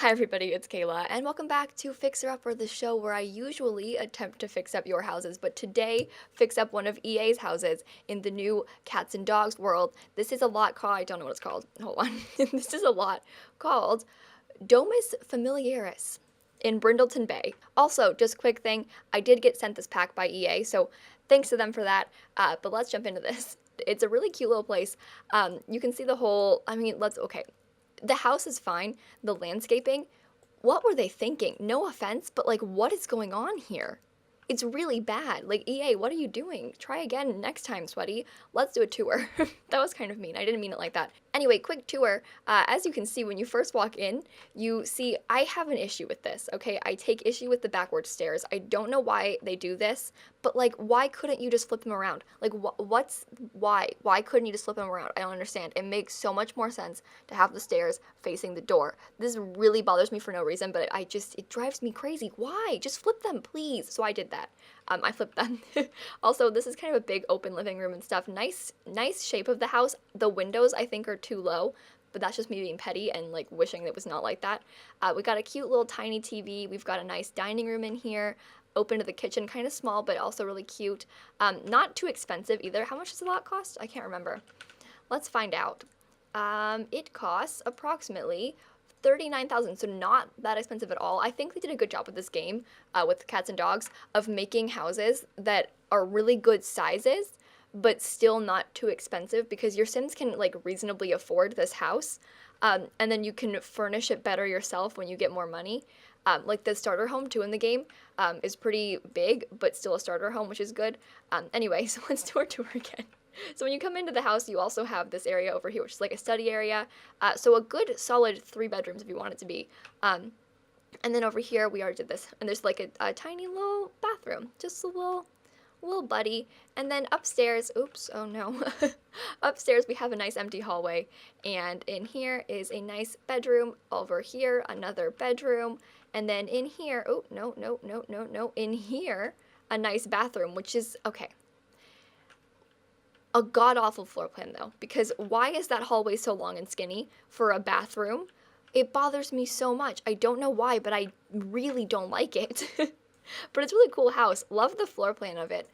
Hi everybody, it's Kayla, and welcome back to Fixer Upper, the show where I usually attempt to fix up your houses, but today fix up one of EA's houses in the new Cats and Dogs world. This is a lot called, I don't know what it's called, hold on. This is a lot called DOMUS Familiaris in Brindleton Bay. Also, just quick thing, I did get sent this pack by EA, so thanks to them for that, but let's jump into this. It's a really cute little place. You can see the whole, okay. The house is fine. The landscaping, what were they thinking? No offense, but like, what is going on here? It's really bad. Like, EA, what are you doing? Try again next time, sweaty. Let's do a tour. That was kind of mean. I didn't mean it like that. Anyway, quick tour. As you can see, when you first walk in, you see I have an issue with this, okay? I take issue with the backward stairs. I don't know why they do this, but like, why couldn't you just flip them around? Like, why? Why couldn't you just flip them around? I don't understand. It makes so much more sense to have the stairs facing the door. This really bothers me for no reason, but it drives me crazy. Why? Just flip them, please. So I did that. I flipped them. Also, this is kind of a big open living room and stuff. Nice shape of the house. The windows, I think, are too low, but that's just me being petty and like wishing it was not like that. We got a cute little tiny TV. We've got a nice dining room in here, open to the kitchen, kind of small, but also really cute. Not too expensive either. How much does a lot cost? I can't remember. Let's find out. It costs approximately 39,000, so not that expensive at all. I think they did a good job with this game, with Cats and Dogs, of making houses that are really good sizes, but still not too expensive, because your Sims can like reasonably afford this house, and then you can furnish it better yourself when you get more money. Like the starter home too in the game is pretty big, but still a starter home, which is good. Anyway, so let's do our tour again. So when you come into the house, you also have this area over here, which is like a study area. So a good solid 3 bedrooms if you want it to be. And then over here, we already did this. And there's like a tiny little bathroom, just a little buddy. And then upstairs, oops, oh no. Upstairs, we have a nice empty hallway. And in here is a nice bedroom. Over here, another bedroom. And then in here, oh, no. In here, a nice bathroom, which is, okay. A god-awful floor plan though, because why is that hallway so long and skinny for a bathroom? It bothers me so much. I don't know why, but I really don't like it. But it's a really cool house. Love the floor plan of it.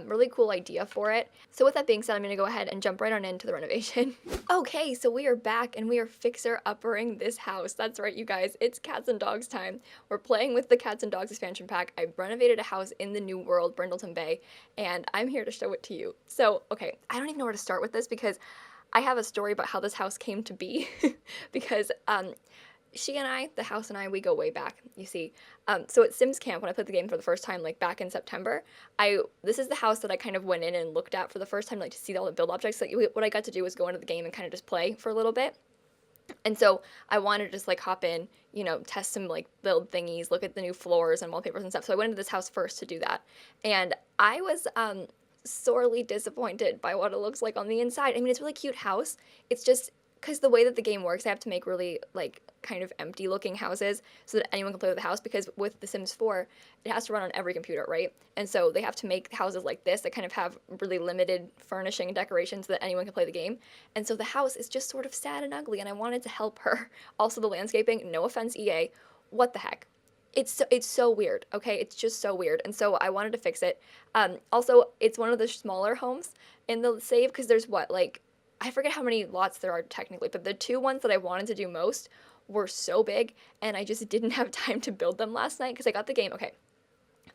Really cool idea for it. So with that being said, I'm going to go ahead and jump right on into the renovation. Okay, so we are back and we are fixer-uppering this house. That's right, you guys. It's Cats and Dogs time. We're playing with the Cats and Dogs expansion pack. I renovated a house in the new world, Brindleton Bay, and I'm here to show it to you. So, okay, I don't even know where to start with this because I have a story about how this house came to be. Because, she and I, the house and I, we go way back, you see. So at Sims Camp, when I played the game for the first time, like back in September, this is the house that I kind of went in and looked at for the first time, like to see all the build objects. Like what I got to do was go into the game and kind of just play for a little bit. And so I wanted to just like hop in, you know, test some like build thingies, look at the new floors and wallpapers and stuff. So I went into this house first to do that. And I was sorely disappointed by what it looks like on the inside. I mean, it's a really cute house. It's just because the way that the game works, I have to make really like kind of empty looking houses so that anyone can play with the house, because with The Sims 4, it has to run on every computer, right? And so they have to make houses like this that kind of have really limited furnishing and decoration so that anyone can play the game. And so the house is just sort of sad and ugly, and I wanted to help her. Also the landscaping, no offense EA, what the heck? It's so weird, okay? It's just so weird, and so I wanted to fix it. Also, it's one of the smaller homes in the save, because there's what, like, I forget how many lots there are technically, but the 2 ones that I wanted to do most were so big, and I just didn't have time to build them last night because I got the game. Okay,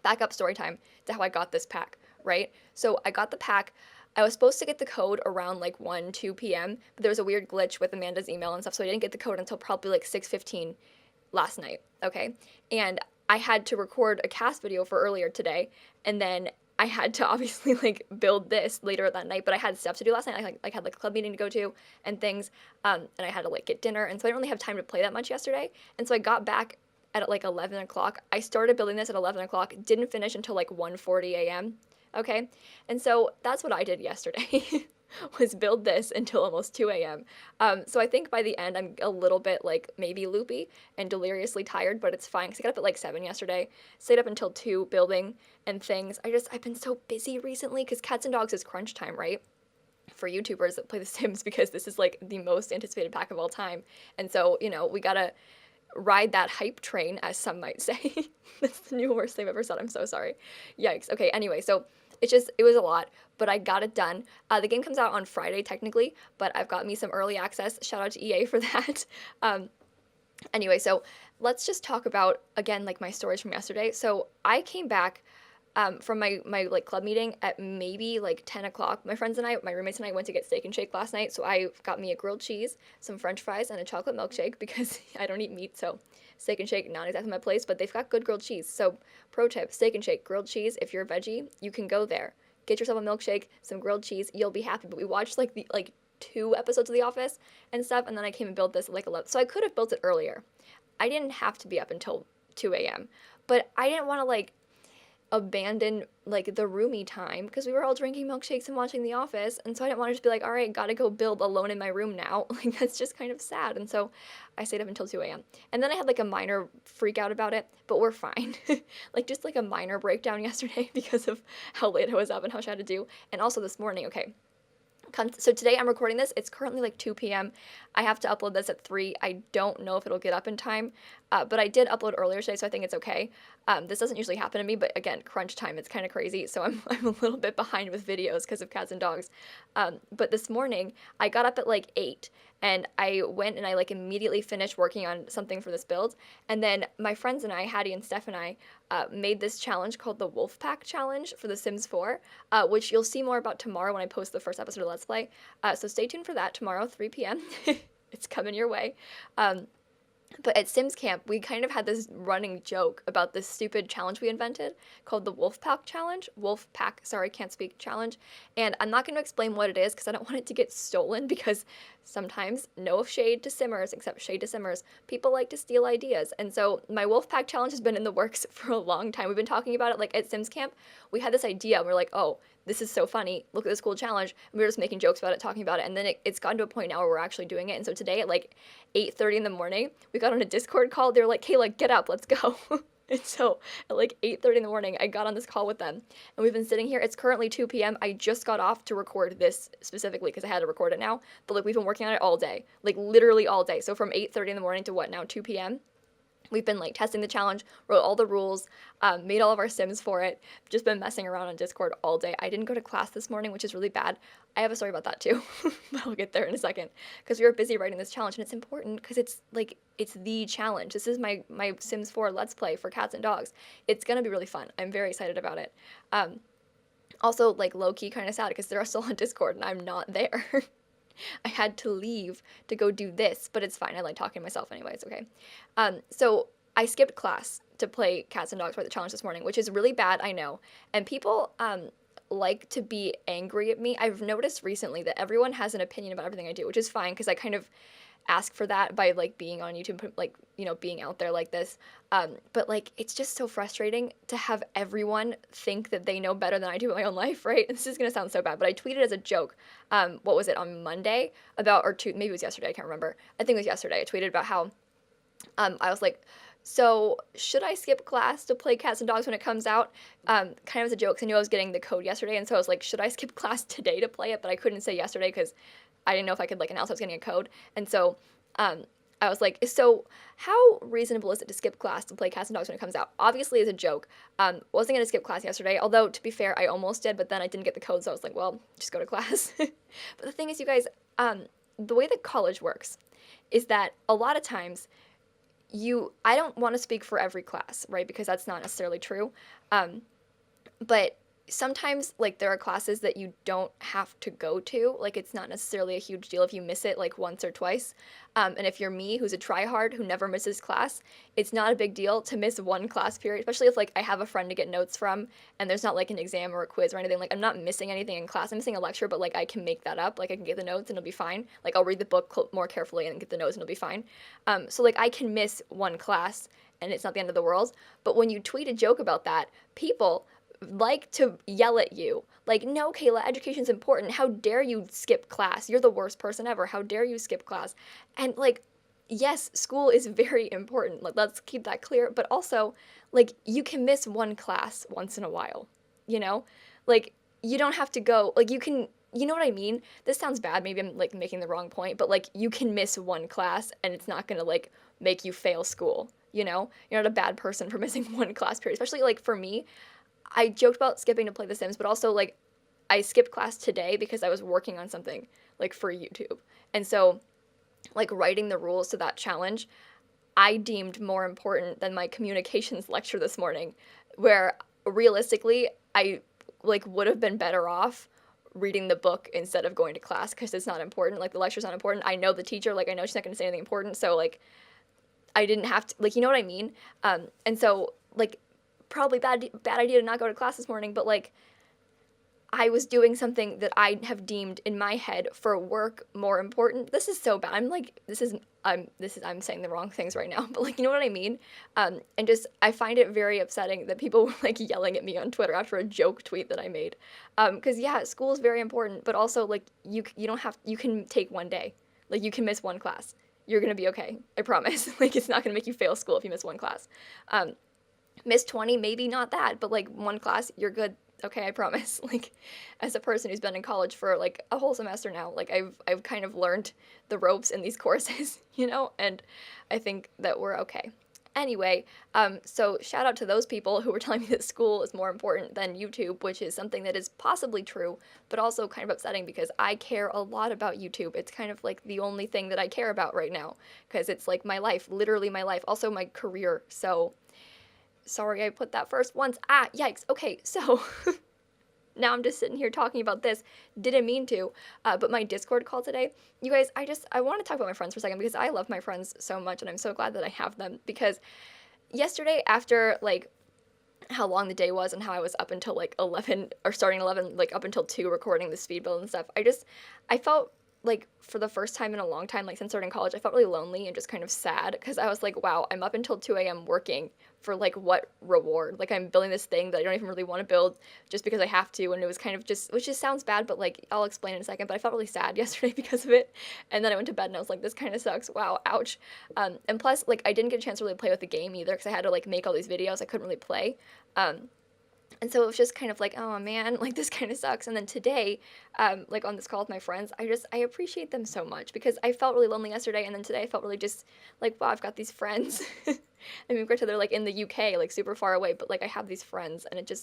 back up story time to how I got this pack, right? So I got the pack. I was supposed to get the code around like 1, 2 p.m., but there was a weird glitch with Amanda's email and stuff, so I didn't get the code until probably like 6:15 last night, okay? And I had to record a cast video for earlier today, and then I had to obviously like build this later that night, but I had stuff to do last night. I had like a club meeting to go to and things, and I had to like get dinner, and so I didn't really have time to play that much yesterday. And so I got back at like 11 o'clock. I started building this at 11 o'clock, didn't finish until like 1:40 a.m. Okay, and so that's what I did yesterday. Was build this until almost 2 a.m. So I think by the end I'm a little bit like maybe loopy and deliriously tired, but it's fine because I got up at like 7 yesterday, stayed up until 2 building and things. I've been so busy recently because Cats and Dogs is crunch time, right? For YouTubers that play The Sims, because this is like the most anticipated pack of all time. And so, you know, we gotta ride that hype train, as some might say. That's the new worst thing I've ever said. I'm so sorry. Yikes. Okay, anyway, so it was a lot, but I got it done. The game comes out on Friday, technically, but I've got me some early access. Shout out to EA for that. Anyway, so let's just talk about, again, like my stories from yesterday. So I came back from my like club meeting at maybe like 10 o'clock. My friends and I, my roommates and I went to get Steak and Shake last night. So I got me a grilled cheese, some French fries, and a chocolate milkshake because I don't eat meat. So Steak and Shake, not exactly my place, but they've got good grilled cheese. So pro tip, Steak and Shake, grilled cheese. If you're a veggie, you can go there. Get yourself a milkshake, some grilled cheese. You'll be happy. But we watched like the 2 episodes of The Office and stuff, and then I came and built this at like 11. So I could have built it earlier. I didn't have to be up until 2 a.m. But I didn't want to like abandon like the roomy time because we were all drinking milkshakes and watching The Office, and so I didn't want to just be like, all right, gotta go build alone in my room now. Like that's just kind of sad. And so I stayed up until 2 a.m. and then I had like a minor freak out about it, but we're fine. Like just like a minor breakdown yesterday because of how late I was up and how much I had to do. And also this morning, okay, so today I'm recording this. It's currently like 2 p.m. I have to upload this at 3. I don't know if it'll get up in time, but I did upload earlier today, so I think it's okay. This doesn't usually happen to me, but again, crunch time, it's kind of crazy, so I'm a little bit behind with videos because of cats and dogs. But this morning, I got up at like 8, and I went and I like immediately finished working on something for this build, and then my friends and I, Hattie and Steph and I, made this challenge called the Wolfpack Challenge for The Sims 4, which you'll see more about tomorrow when I post the first episode of Let's Play. So stay tuned for that tomorrow, 3 p.m. It's coming your way. But at Sims Camp, we kind of had this running joke about this stupid challenge we invented called the Wolfpack Challenge. Wolfpack, sorry, can't speak, challenge. And I'm not going to explain what it is because I don't want it to get stolen because sometimes, no shade to Simmers, except shade to Simmers, people like to steal ideas. And so my Wolfpack Challenge has been in the works for a long time. We've been talking about it like at Sims Camp. We had this idea and we're like, oh, this is so funny. Look at this cool challenge. And we were just making jokes about it, talking about it. And then it's gotten to a point now where we're actually doing it. And so today at like 8:30 in the morning, we got on a Discord call. They were like, Kayla, get up, let's go. And so at like 8:30 in the morning, I got on this call with them. And we've been sitting here. It's currently 2 p.m. I just got off to record this specifically because I had to record it now. But like we've been working on it all day. Like literally all day. So from 8:30 in the morning to what now, 2 p.m.? We've been like testing the challenge, wrote all the rules, made all of our Sims for it, just been messing around on Discord all day. I didn't go to class this morning, which is really bad. I have a story about that too, but I'll get there in a second. Because we were busy writing this challenge, and it's important because it's like, it's the challenge. This is my Sims 4 Let's Play for cats and dogs. It's going to be really fun. I'm very excited about it. Also, like low-key kind of sad because they're still on Discord and I'm not there. I had to leave to go do this, but it's fine. I like talking to myself anyways, okay? So I skipped class to play Cats and Dogs for the challenge this morning, which is really bad, I know. And people like to be angry at me. I've noticed recently that everyone has an opinion about everything I do, which is fine because I kind of ask for that by like being on YouTube, like, you know, being out there like this. But like, it's just so frustrating to have everyone think that they know better than I do in my own life, right? And this is going to sound so bad, but I tweeted as a joke, what was it, on Monday about, maybe it was yesterday, I can't remember. I think it was yesterday. I tweeted about how I was like, so should I skip class to play Cats and Dogs when it comes out? Kind of as a joke, because I knew I was getting the code yesterday, and so I was like, should I skip class today to play it? But I couldn't say yesterday because I didn't know if I could like announce I was getting a code. And so I was like, so how reasonable is it to skip class to play Cats and Dogs when it comes out? Obviously as a joke. Wasn't going to skip class yesterday, although to be fair, I almost did, but then I didn't get the code, so I was like, well, just go to class. But the thing is, you guys, the way that college works is that a lot of times I don't want to speak for every class, right? Because that's not necessarily true. But sometimes like there are classes that you don't have to go to. Like it's not necessarily a huge deal if you miss it like once or twice. And if you're me, who's a tryhard who never misses class, it's not a big deal to miss one class period, especially if like I have a friend to get notes from and there's not like an exam or a quiz or anything. Like I'm not missing anything in class. I'm missing a lecture, but like I can make that up. Like I can get the notes and it'll be fine. Like I'll read the book more carefully and get the notes and it'll be fine. So like I can miss one class and it's not the end of the world. But when you tweet a joke about that, people like to yell at you. Like, no, Kayla, education's important. How dare you skip class? You're the worst person ever. How dare you skip class? And like, yes, school is very important. Like, let's keep that clear. But also, like, you can miss one class once in a while, you know? Like, you don't have to go, like, you can you know what I mean? This sounds bad. Maybe I'm like making the wrong point, but like you can miss one class and it's not gonna like make you fail school. You know, you're not a bad person for missing one class period. Especially like for me, I joked about skipping to play The Sims, but also like I skipped class today because I was working on something like for YouTube. And so like writing the rules to that challenge, I deemed more important than my communications lecture this morning, where realistically I like would have been better off reading the book instead of going to class because it's not important. Like the lecture's not important. I know the teacher, like I know she's not going to say anything important, so like I didn't have to, like, you know what I mean? And so like probably bad idea to not go to class this morning, but like I was doing something that I have deemed in my head for work more important. This is so bad. I'm saying the wrong things right now, but like, you know what I mean? And just, I find it very upsetting that people were like yelling at me on Twitter after a joke tweet that I made. Cause yeah, school is very important, but also like you don't have, you can take one day, like you can miss one class. You're going to be okay. I promise. Like it's not going to make you fail school if you miss one class. Miss 20, maybe not that, but like one class, you're good. Okay, I promise. Like, as a person who's been in college for like a whole semester now, like I've kind of learned the ropes in these courses, you know, and I think that we're okay. Anyway, so shout out to those people who were telling me that school is more important than YouTube, which is something that is possibly true, but also kind of upsetting because I care a lot about YouTube. It's kind of like the only thing that I care about right now because it's like my life, literally my life, also my career. So sorry I put that first once. Ah, yikes. Okay, so now I'm just sitting here talking about this. Didn't mean to, but my Discord call today, you guys, I want to talk about my friends for a second because I love my friends so much and I'm so glad that I have them because yesterday after like how long the day was and how I was up until like 11 or starting 11, like up until 2 recording the speed build and stuff, I felt like for the first time in a long time, like since starting college, I felt really lonely and just kind of sad because I was like, wow, I'm up until 2 a.m. working for like what reward? Like I'm building this thing that I don't even really want to build just because I have to. And it was kind of just, which just sounds bad, but like I'll explain in a second, but I felt really sad yesterday because of it. And then I went to bed and I was like, this kind of sucks. Wow, ouch. And plus like I didn't get a chance to really play with the game either because I had to like make all these videos. I couldn't really play. And so it was just kind of like, oh man, like this kind of sucks. And then today, like on this call with my friends, I appreciate them so much because I felt really lonely yesterday. And then today I felt really just like, wow, I've got these friends. I mean, granted, they're like in the UK, like super far away, but like I have these friends and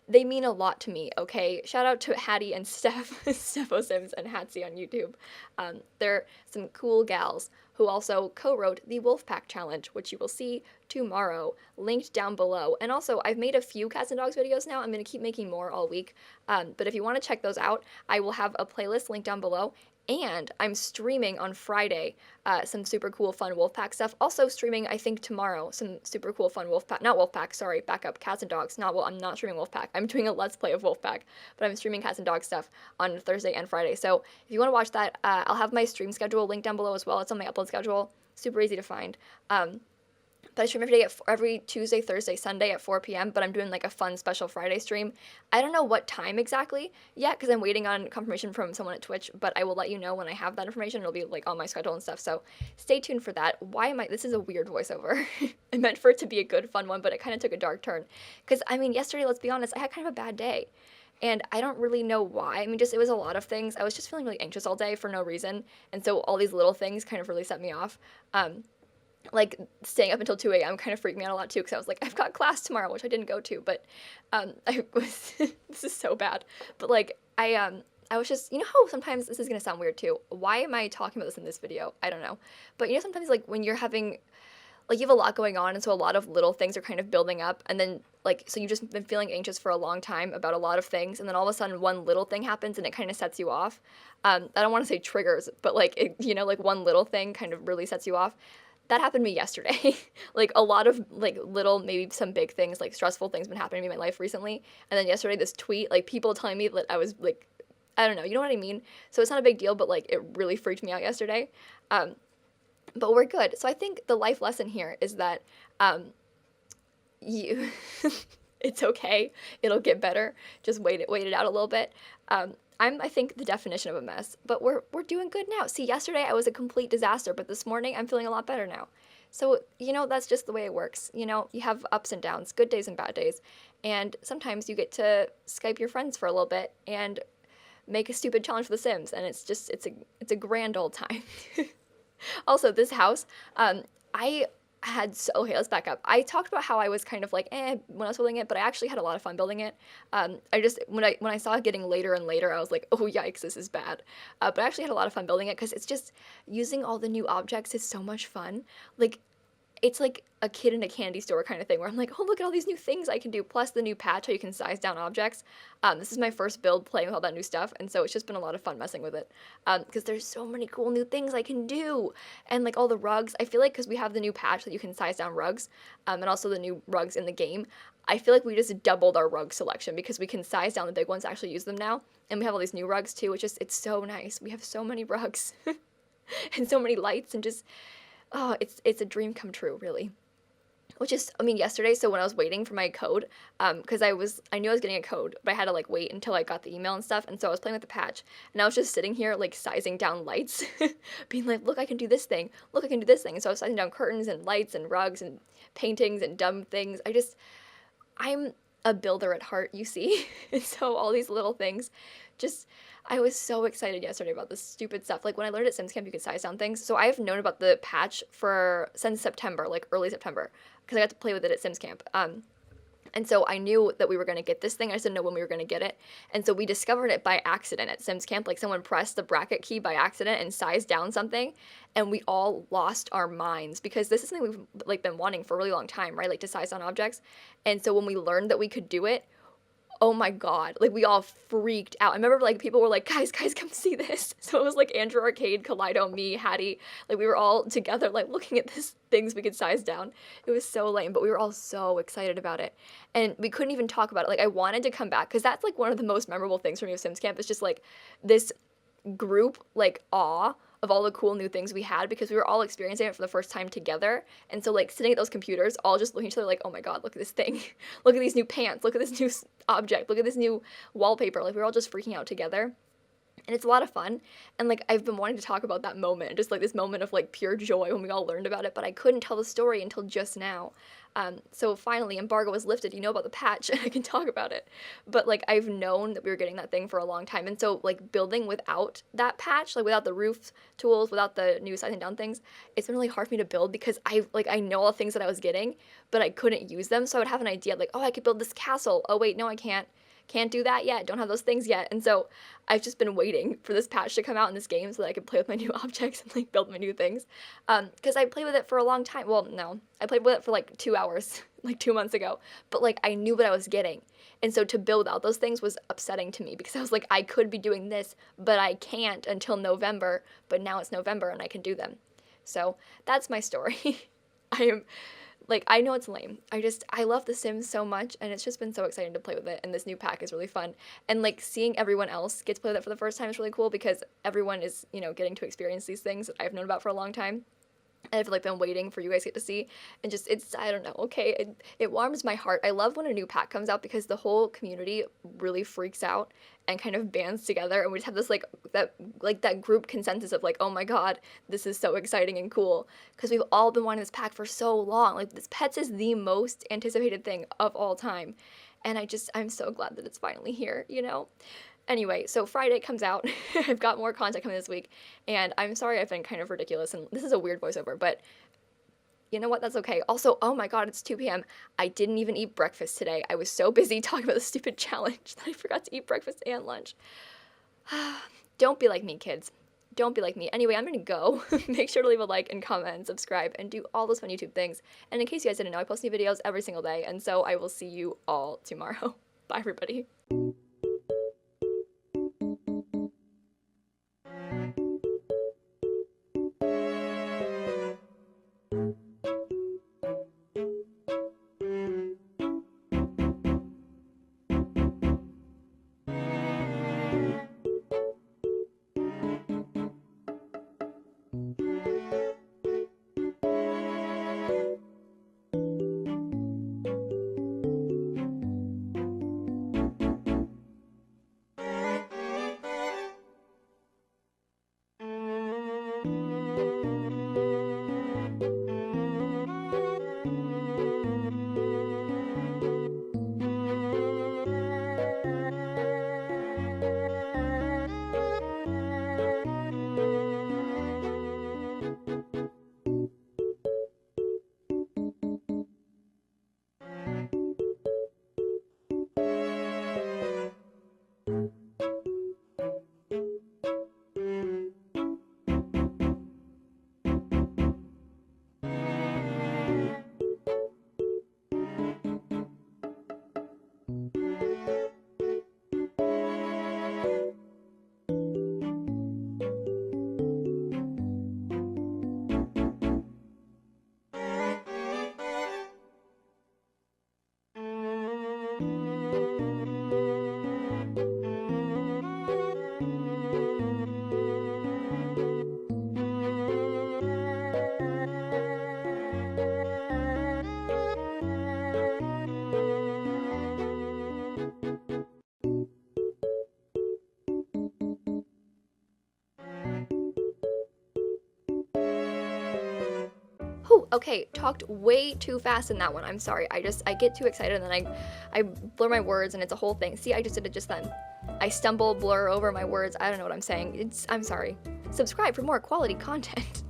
they mean a lot to me, okay? Shout out to Hattie and Steph Sims and Hatsy on YouTube. They're some cool gals who also co-wrote the Wolfpack Challenge, which you will see tomorrow, linked down below. And also, I've made a few Cats and Dogs videos now. I'm going to keep making more all week. But if you want to check those out, I will have a playlist linked down below. And I'm streaming on Friday some super cool fun Wolfpack stuff. Also streaming, I think, tomorrow some super cool fun back up, Cats and Dogs. I'm not streaming Wolfpack. I'm doing a Let's Play of Wolfpack, but I'm streaming Cats and Dogs stuff on Thursday and Friday. So if you want to watch that, I'll have my stream schedule linked down below as well. It's on my upload schedule. Super easy to find. But I stream every Tuesday, Thursday, Sunday at 4 p.m., but I'm doing like a fun special Friday stream. I don't know what time exactly yet because I'm waiting on confirmation from someone at Twitch, but I will let you know when I have that information. It'll be like on my schedule and stuff, so stay tuned for that. This is a weird voiceover. I meant for it to be a good, fun one, but it kind of took a dark turn. Because, I mean, yesterday, let's be honest, I had kind of a bad day. And I don't really know why. I mean, it was a lot of things. I was just feeling really anxious all day for no reason, and so all these little things kind of really set me off. Like staying up until 2 a.m. kind of freaked me out a lot too because I was like, I've got class tomorrow, which I didn't go to, but this is so bad. But like I was just, you know how sometimes this is gonna sound weird too. Why am I talking about this in this video? I don't know. But you know sometimes like when you're having like you have a lot going on and so a lot of little things are kind of building up and then like so you've just been feeling anxious for a long time about a lot of things and then all of a sudden one little thing happens and it kind of sets you off. I don't want to say triggers, but like like one little thing kind of really sets you off. That happened to me yesterday. Like a lot of like little, maybe some big things, like stressful things been happening to me in my life recently. And then yesterday, this tweet, like people telling me that I was like, I don't know, you know what I mean? So it's not a big deal, but like it really freaked me out yesterday. But we're good. So I think the life lesson here is that you, it's okay. It'll get better. Just wait it out a little bit. I think, the definition of a mess, but we're doing good now. See, yesterday I was a complete disaster, but this morning I'm feeling a lot better now. So, that's just the way it works. You have ups and downs, good days and bad days, and sometimes you get to Skype your friends for a little bit and make a stupid challenge for The Sims, and it's a grand old time. Also, this house, I had so, okay, let's back up. I talked about how I was kind of like when I was building it, but I actually had a lot of fun building it. I just when I saw it getting later and later, I was like, oh yikes, this is bad. But I actually had a lot of fun building it because it's just using all the new objects is so much fun. Like, it's like a kid in a candy store kind of thing where I'm like, oh, look at all these new things I can do. Plus the new patch, how you can size down objects. This is my first build playing with all that new stuff. And so it's just been a lot of fun messing with it. Because there's so many cool new things I can do. And like all the rugs, I feel like because we have the new patch that you can size down rugs, and also the new rugs in the game, I feel like we just doubled our rug selection because we can size down the big ones to actually use them now. And we have all these new rugs too, which is, it's so nice. We have so many rugs and so many lights and just, oh, it's a dream come true, really. Which is, I mean, yesterday, so when I was waiting for my code, because I knew I was getting a code, but I had to, like, wait until I got the email and stuff, and so I was playing with the patch, and I was just sitting here, like, sizing down lights, being like, look, I can do this thing, look, I can do this thing, and so I was sizing down curtains and lights and rugs and paintings and dumb things. I'm a builder at heart, you see, and so all these little things, just, I was so excited yesterday about this stupid stuff. Like, when I learned at Sims Camp, you could size down things. So I've known about the patch since September, like early September, because I got to play with it at Sims Camp. And so I knew that we were going to get this thing. I just didn't know when we were going to get it. And so we discovered it by accident at Sims Camp. Like, someone pressed the bracket key by accident and sized down something, and we all lost our minds because this is something we've, like, been wanting for a really long time, right? Like, to size down objects. And so when we learned that we could do it, oh my god, like, we all freaked out. I remember, like, people were like, guys, come see this. So it was like Andrew Arcade, Kaleido, me, Hattie, like, we were all together, like, looking at these things we could size down. It was so lame, but we were all so excited about it. And we couldn't even talk about it. Like, I wanted to come back, because that's, like, one of the most memorable things for me of Sims Camp, is just, like, this group, like, awe of all the cool new things we had, because we were all experiencing it for the first time together. And so, like, sitting at those computers, all just looking at each other like, oh my god, look at this thing. Look at these new pants. Look at this new object. Look at this new wallpaper. Like, we were all just freaking out together. And it's a lot of fun. And, like, I've been wanting to talk about that moment, just, like, this moment of, like, pure joy when we all learned about it, but I couldn't tell the story until just now. So finally, embargo was lifted, you know about the patch, and I can talk about it. But, like, I've known that we were getting that thing for a long time, and so, like, building without that patch, like, without the roof tools, without the new sizing down things, it's been really hard for me to build, because I know all the things that I was getting, but I couldn't use them, so I would have an idea, like, oh, I could build this castle, oh wait, no I can't do that yet, don't have those things yet. And so I've just been waiting for this patch to come out in this game so that I could play with my new objects and, like, build my new things. Because I played with it for a long time. Well, no, I played with it for like 2 hours, like 2 months ago. But, like, I knew what I was getting. And so to build out those things was upsetting to me, because I was like, I could be doing this, but I can't until November. But now it's November and I can do them. So that's my story. Like, I know it's lame. I love The Sims so much, and it's just been so exciting to play with it, and this new pack is really fun. And, like, seeing everyone else get to play with it for the first time is really cool, because everyone is, you know, getting to experience these things that I've known about for a long time. And I've, like, been waiting for you guys to get to see, and just, I don't know, okay, it warms my heart. I love when a new pack comes out, because the whole community really freaks out and kind of bands together, and we just have this, like, that group consensus of, like, oh my god, this is so exciting and cool, because we've all been wanting this pack for so long. Like, this Pets is the most anticipated thing of all time, and I'm so glad that it's finally here, you know? Anyway, so Friday comes out. I've got more content coming this week, and I'm sorry I've been kind of ridiculous, and this is a weird voiceover, but you know what? That's okay. Also, oh my god, it's 2 p.m. I didn't even eat breakfast today. I was so busy talking about the stupid challenge that I forgot to eat breakfast and lunch. Don't be like me, kids. Don't be like me. Anyway, I'm gonna go. Make sure to leave a like and comment and subscribe and do all those fun YouTube things. And in case you guys didn't know, I post new videos every single day, and so I will see you all tomorrow. Bye, everybody. Oh, okay, talked way too fast in that one. I'm sorry. I get too excited and then I blur my words and it's a whole thing. See, I just did it just then. I stumble, blur over my words. I don't know what I'm saying. I'm sorry. Subscribe for more quality content.